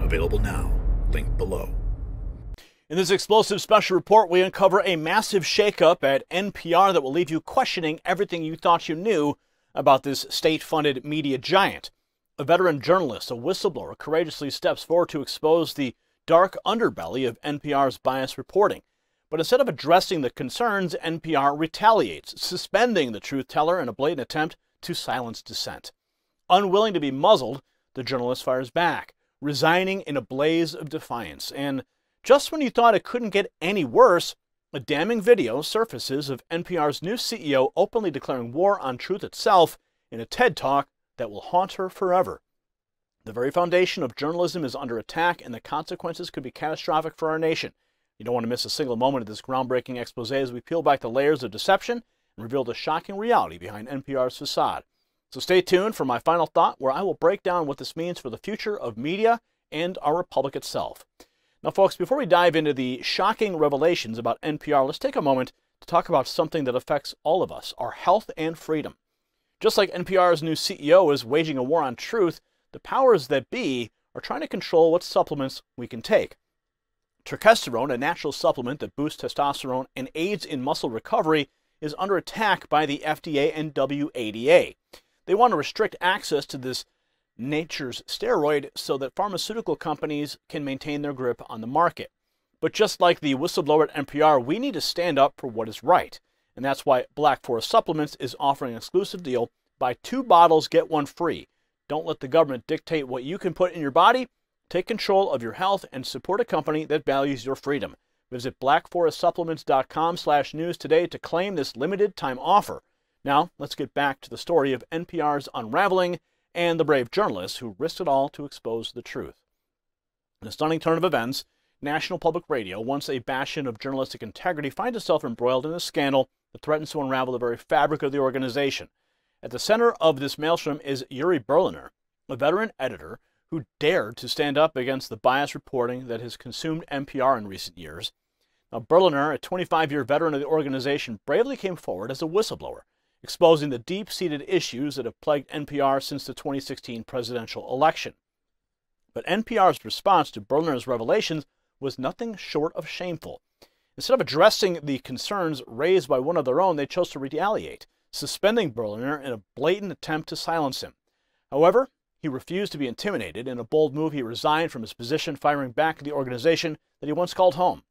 Available now. Link below. In this explosive special report, we uncover a massive shakeup at NPR that will leave you questioning everything you thought you knew about this state-funded media giant. A veteran journalist, a whistleblower, courageously steps forward to expose the dark underbelly of NPR's biased reporting. But instead of addressing the concerns, NPR retaliates, suspending the truth teller in a blatant attempt to silence dissent. Unwilling to be muzzled, the journalist fires back, resigning in a blaze of defiance. And just when you thought it couldn't get any worse, a damning video surfaces of NPR's new CEO openly declaring war on truth itself in a TED Talk that will haunt her forever. The very foundation of journalism is under attack, and the consequences could be catastrophic for our nation. You don't want to miss a single moment of this groundbreaking expose as we peel back the layers of deception and reveal the shocking reality behind NPR's facade. So stay tuned for my final thought, where I will break down what this means for the future of media and our republic itself. Now, folks, before we dive into the shocking revelations about NPR, let's take a moment to talk about something that affects all of us, our health and freedom. Just like NPR's new CEO is waging a war on truth, the powers that be are trying to control what supplements we can take. Testosterone, a natural supplement that boosts testosterone and aids in muscle recovery, is under attack by the FDA and WADA. They want to restrict access to this nature's steroid so that pharmaceutical companies can maintain their grip on the market. But just like the whistleblower at NPR, we need to stand up for what is right. And that's why Black Forest Supplements is offering an exclusive deal. Buy 2 bottles, get 1 free. Don't let the government dictate what you can put in your body. Take control of your health and support a company that values your freedom. Visit blackforestsupplements.com/news today to claim this limited time offer. Now, let's get back to the story of NPR's unraveling and the brave journalists who risked it all to expose the truth. In a stunning turn of events, National Public Radio, once a bastion of journalistic integrity, finds itself embroiled in a scandal that threatens to unravel the very fabric of the organization. At the center of this maelstrom is Uri Berliner, a veteran editor who dared to stand up against the biased reporting that has consumed NPR in recent years. Now, Berliner, a 25-year veteran of the organization, bravely came forward as a whistleblower, exposing the deep-seated issues that have plagued NPR since the 2016 presidential election. But NPR's response to Berliner's revelations was nothing short of shameful. Instead of addressing the concerns raised by one of their own, they chose to retaliate, suspending Berliner in a blatant attempt to silence him. However, he refused to be intimidated. In a bold move, he resigned from his position, firing back at the organization that he once called home.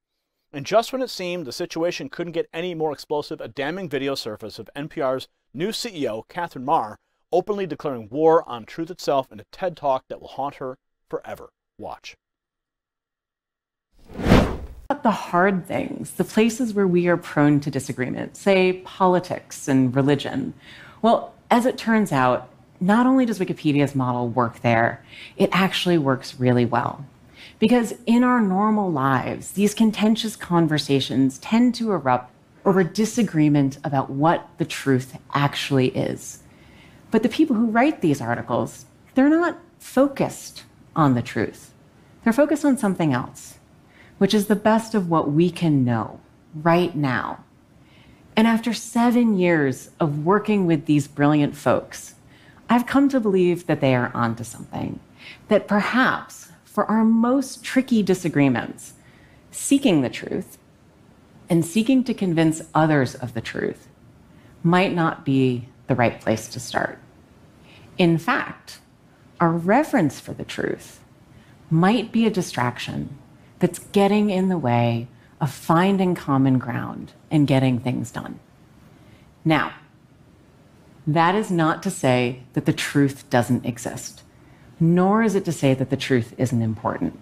And just when it seemed the situation couldn't get any more explosive, a damning video surfaced of NPR's new CEO, Katherine Maher, openly declaring war on truth itself in a TED Talk that will haunt her forever. Watch. The hard things, the places where we are prone to disagreement, say politics and religion. Well, as it turns out, not only does Wikipedia's model work there, it actually works really well. Because in our normal lives, these contentious conversations tend to erupt over disagreement about what the truth actually is. But the people who write these articles, they're not focused on the truth. They're focused on something else, which is the best of what we can know right now. And after 7 years of working with these brilliant folks, I've come to believe that they are onto something, that perhaps for our most tricky disagreements, seeking the truth and seeking to convince others of the truth might not be the right place to start. In fact, our reverence for the truth might be a distraction that's getting in the way of finding common ground and getting things done. Now, that is not to say that the truth doesn't exist, nor is it to say that the truth isn't important.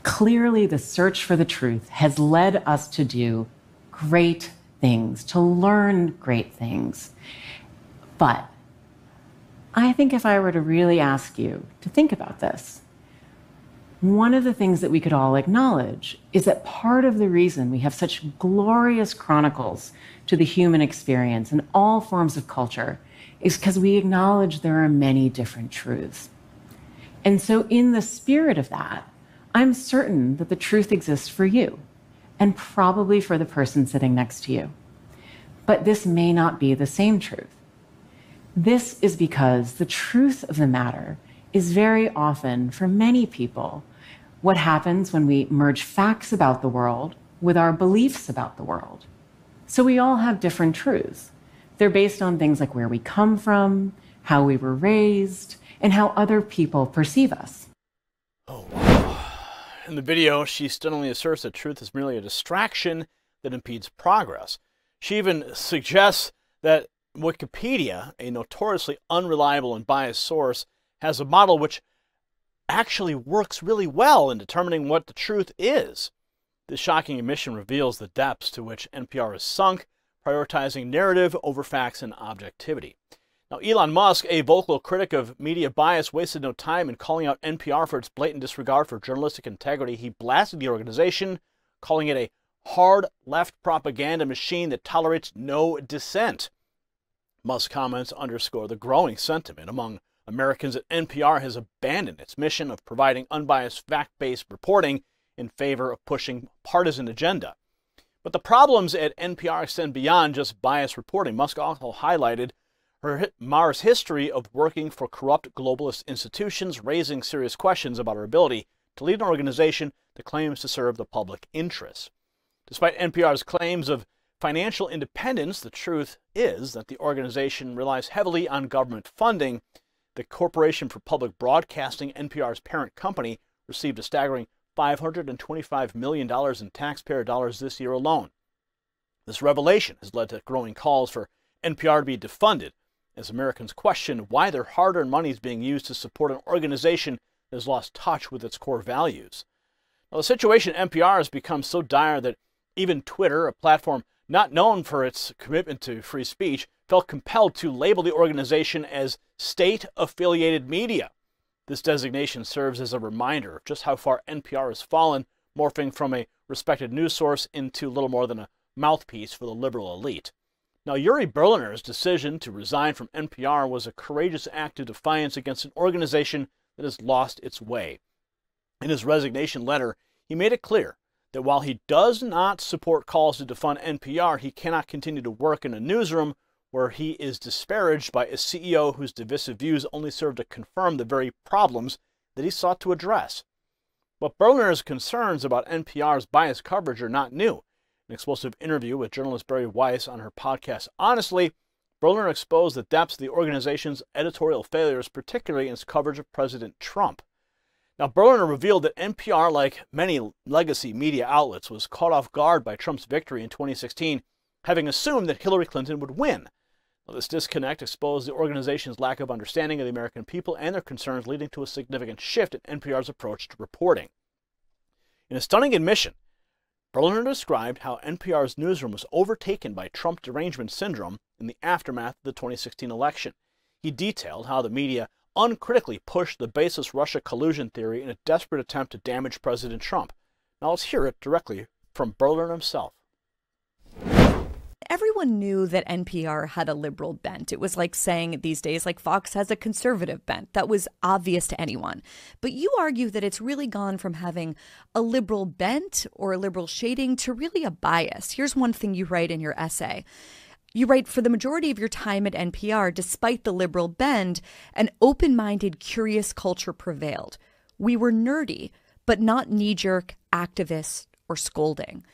Clearly, the search for the truth has led us to do great things, to learn great things. But I think if I were to really ask you to think about this, one of the things that we could all acknowledge is that part of the reason we have such glorious chronicles to the human experience in all forms of culture is because we acknowledge there are many different truths. And so in the spirit of that, I'm certain that the truth exists for you and probably for the person sitting next to you. But this may not be the same truth. This is because the truth of the matter is very often, for many people, What happens when we merge facts about the world with our beliefs about the world? So we all have different truths. They're based on things like where we come from, how we were raised, and how other people perceive us. Oh, wow. In the video, she stunningly asserts that truth is merely a distraction that impedes progress. She even suggests that Wikipedia, a notoriously unreliable and biased source, has a model which actually works really well in determining what the truth is. This shocking admission reveals the depths to which NPR is sunk, prioritizing narrative over facts and objectivity. Now, Elon Musk, a vocal critic of media bias, wasted no time in calling out NPR for its blatant disregard for journalistic integrity. He blasted the organization, calling it a hard left propaganda machine that tolerates no dissent. Musk's comments underscore the growing sentiment among Americans that NPR has abandoned its mission of providing unbiased, fact-based reporting in favor of pushing partisan agenda. But the problems at NPR extend beyond just biased reporting. Musk also highlighted Maher's history of working for corrupt globalist institutions, raising serious questions about her ability to lead an organization that claims to serve the public interest. Despite NPR's claims of financial independence, the truth is that the organization relies heavily on government funding. The Corporation for Public Broadcasting, NPR's parent company, received a staggering $525 million in taxpayer dollars this year alone. This revelation has led to growing calls for NPR to be defunded, as Americans question why their hard-earned money is being used to support an organization that has lost touch with its core values. Now, the situation at NPR has become so dire that even Twitter, a platform not known for its commitment to free speech, felt compelled to label the organization as state-affiliated media. This designation serves as a reminder of just how far NPR has fallen, morphing from a respected news source into little more than a mouthpiece for the liberal elite. Now, Uri Berliner's decision to resign from NPR was a courageous act of defiance against an organization that has lost its way. In his resignation letter, he made it clear that while he does not support calls to defund NPR, he cannot continue to work in a newsroom where he is disparaged by a CEO whose divisive views only serve to confirm the very problems that he sought to address. But Berliner's concerns about NPR's biased coverage are not new. In an explosive interview with journalist Barry Weiss on her podcast Honestly, Berliner exposed the depths of the organization's editorial failures, particularly in its coverage of President Trump. Now, Berliner revealed that NPR, like many legacy media outlets, was caught off guard by Trump's victory in 2016, having assumed that Hillary Clinton would win. Now, this disconnect exposed the organization's lack of understanding of the American people and their concerns, leading to a significant shift in NPR's approach to reporting. In a stunning admission, Berliner described how NPR's newsroom was overtaken by Trump Derangement Syndrome in the aftermath of the 2016 election. He detailed how the media uncritically pushed the baseless Russia collusion theory in a desperate attempt to damage President Trump. Now let's hear it directly from Berliner himself. Everyone knew that NPR had a liberal bent. It was like saying these days, like Fox has a conservative bent. That was obvious to anyone. But you argue that it's really gone from having a liberal bent or a liberal shading to really a bias. Here's one thing you write in your essay. You write, for the majority of your time at NPR, despite the liberal bend, an open-minded, curious culture prevailed. We were nerdy, but not knee-jerk, activist, or scolding.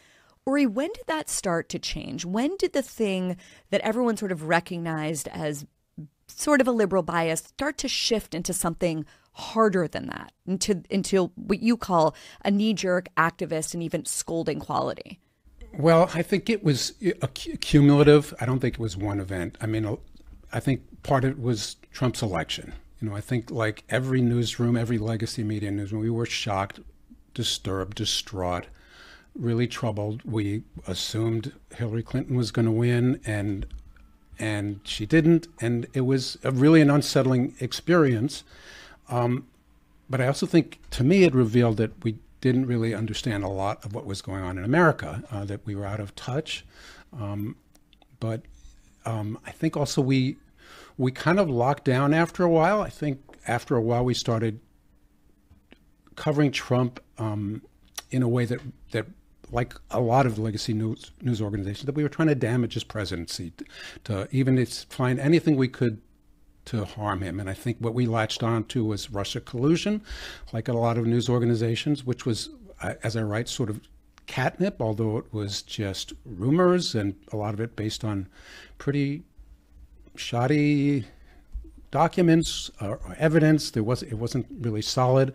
Uri, when did that start to change? When did the thing that everyone sort of recognized as sort of a liberal bias start to shift into something harder than that, into what you call a knee-jerk, activist, and even scolding quality? Well, I think it was cumulative. I don't think it was one event. I mean, I think part of it was Trump's election. You know, I think like every newsroom, every legacy media newsroom, we were shocked, disturbed, distraught, really troubled. We assumed Hillary Clinton was going to win, and she didn't, and it was really an unsettling experience. But I also think, to me, it revealed that we didn't really understand a lot of what was going on in America, that we were out of touch. But I think also we kind of locked down after a while. I think after a while we started covering Trump in a way that like a lot of legacy news organizations, that we were trying to damage his presidency, to even find anything we could to harm him. And I think what we latched on to was Russia collusion, like a lot of news organizations, which was, as I write, sort of catnip, although it was just rumors and a lot of it based on pretty shoddy documents or evidence. It wasn't really solid,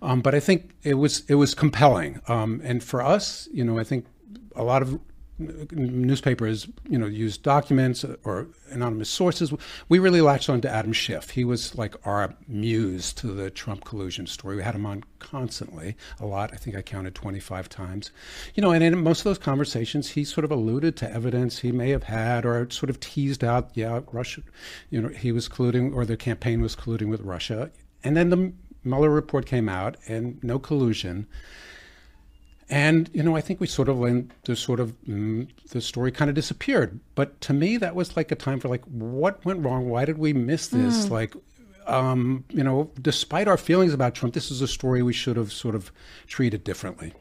but I think it was compelling. And for us, I think a lot of newspapers, use documents or anonymous sources. We really latched on to Adam Schiff. He was like our muse to the Trump collusion story. We had him on constantly, a lot. I think I counted 25 times. And in most of those conversations, he sort of alluded to evidence he may have had or sort of teased out, Russia, he was colluding or the campaign was colluding with Russia. And then the Mueller report came out and no collusion. And, I think we sort of went to the story kind of disappeared. But to me, that was like a time for what went wrong? Why did we miss this? Despite our feelings about Trump, this is a story we should have sort of treated differently.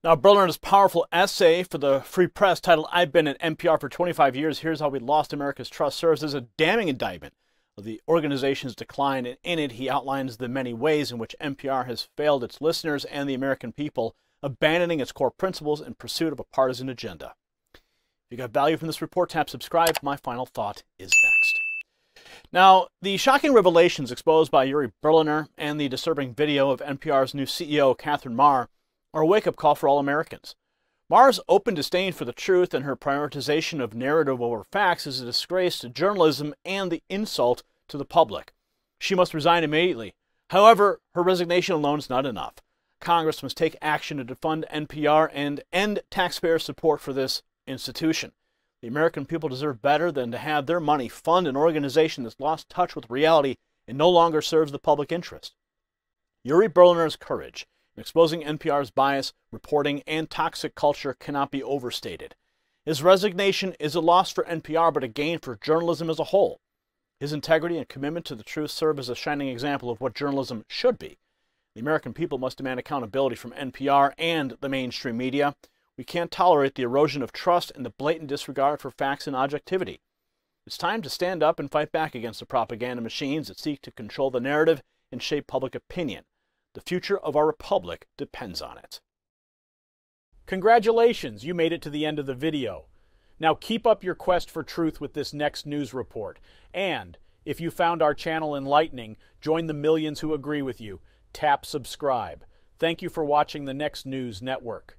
Now, Berliner's powerful essay for the Free Press titled, "I've been at NPR for 25 years, here's how we lost America's trust," serves as a damning indictment of the organization's decline, and in it he outlines the many ways in which NPR has failed its listeners and the American people, abandoning its core principles in pursuit of a partisan agenda. If you got value from this report, tap subscribe. My final thought is next. Now, the shocking revelations exposed by Uri Berliner and the disturbing video of NPR's new CEO Katherine Maher are a wake-up call for all Americans. Maher's open disdain for the truth and her prioritization of narrative over facts is a disgrace to journalism and the insult to the public. She must resign immediately. However, her resignation alone is not enough. Congress must take action to defund NPR and end taxpayer support for this institution. The American people deserve better than to have their money fund an organization that's lost touch with reality and no longer serves the public interest. Uri Berliner's courage in exposing NPR's bias, reporting, and toxic culture cannot be overstated. His resignation is a loss for NPR, but a gain for journalism as a whole. His integrity and commitment to the truth serve as a shining example of what journalism should be. The American people must demand accountability from NPR and the mainstream media. We can't tolerate the erosion of trust and the blatant disregard for facts and objectivity. It's time to stand up and fight back against the propaganda machines that seek to control the narrative and shape public opinion. The future of our republic depends on it. Congratulations, you made it to the end of the video. Now keep up your quest for truth with this next news report. And if you found our channel enlightening, join the millions who agree with you. Tap subscribe. Thank you for watching the Next News Network.